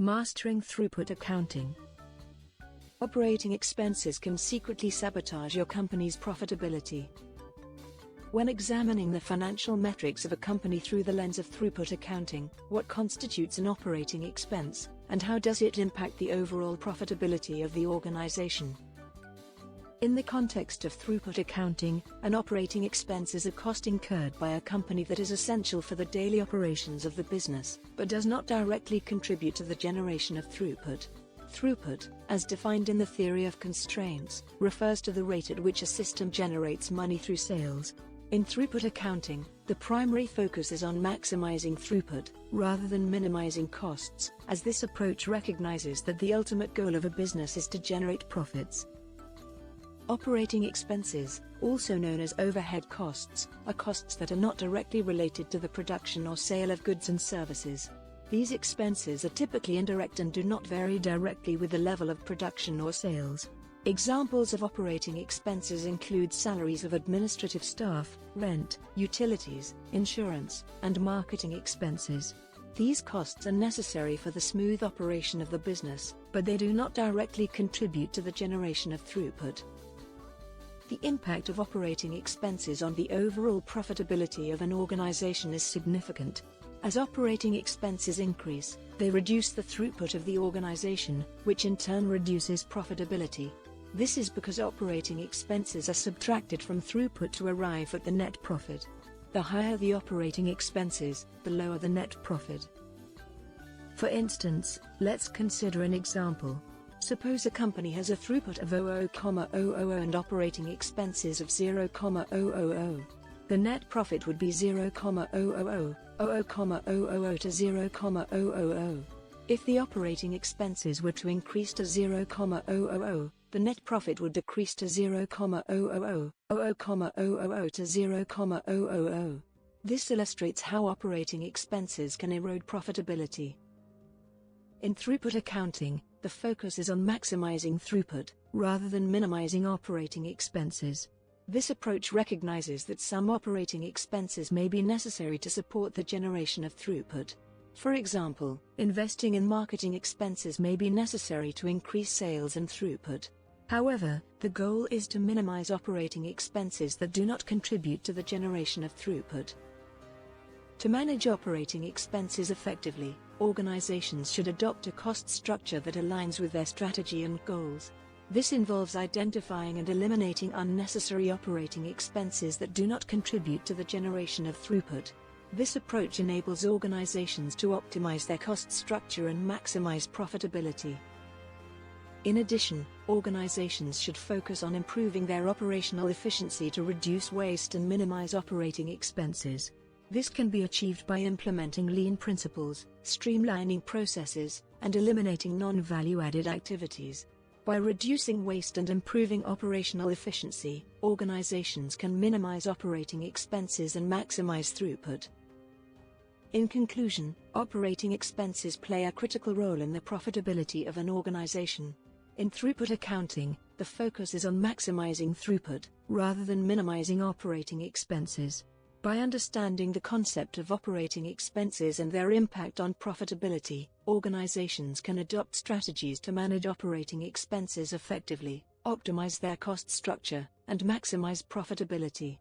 Mastering throughput accounting. Operating expenses can secretly sabotage your company's profitability. When examining the financial metrics of a company through the lens of throughput accounting, what constitutes an operating expense, and how does it impact the overall profitability of the organization? In the context of throughput accounting, an operating expense is a cost incurred by a company that is essential for the daily operations of the business, but does not directly contribute to the generation of throughput. Throughput, as defined in the theory of constraints, refers to the rate at which a system generates money through sales. In throughput accounting, the primary focus is on maximizing throughput, rather than minimizing costs, as this approach recognizes that the ultimate goal of a business is to generate profits. Operating expenses, also known as overhead costs, are costs that are not directly related to the production or sale of goods and services. These expenses are typically indirect and do not vary directly with the level of production or sales. Examples of operating expenses include salaries of administrative staff, rent, utilities, insurance, and marketing expenses. These costs are necessary for the smooth operation of the business, but they do not directly contribute to the generation of throughput. The impact of operating expenses on the overall profitability of an organization is significant. As operating expenses increase, they reduce the throughput of the organization, which in turn reduces profitability. This is because operating expenses are subtracted from throughput to arrive at the net profit. The higher the operating expenses, the lower the net profit. For instance, let's consider an example. Suppose a company has a throughput of 00,000 and operating expenses of 0,000. The net profit would be 0,000, 00,000 to 0,000. If the operating expenses were to increase to 0,000, the net profit would decrease to 0,000, 00,000 to 0,000. This illustrates how operating expenses can erode profitability. In throughput accounting, the focus is on maximizing throughput, rather than minimizing operating expenses. This approach recognizes that some operating expenses may be necessary to support the generation of throughput. For example, investing in marketing expenses may be necessary to increase sales and throughput. However, the goal is to minimize operating expenses that do not contribute to the generation of throughput. To manage operating expenses effectively, organizations should adopt a cost structure that aligns with their strategy and goals. This involves identifying and eliminating unnecessary operating expenses that do not contribute to the generation of throughput. This approach enables organizations to optimize their cost structure and maximize profitability. In addition, organizations should focus on improving their operational efficiency to reduce waste and minimize operating expenses. This can be achieved by implementing lean principles, streamlining processes, and eliminating non-value-added activities. By reducing waste and improving operational efficiency, organizations can minimize operating expenses and maximize throughput. In conclusion, operating expenses play a critical role in the profitability of an organization. In throughput accounting, the focus is on maximizing throughput, rather than minimizing operating expenses. By understanding the concept of operating expenses and their impact on profitability, organizations can adopt strategies to manage operating expenses effectively, optimize their cost structure, and maximize profitability.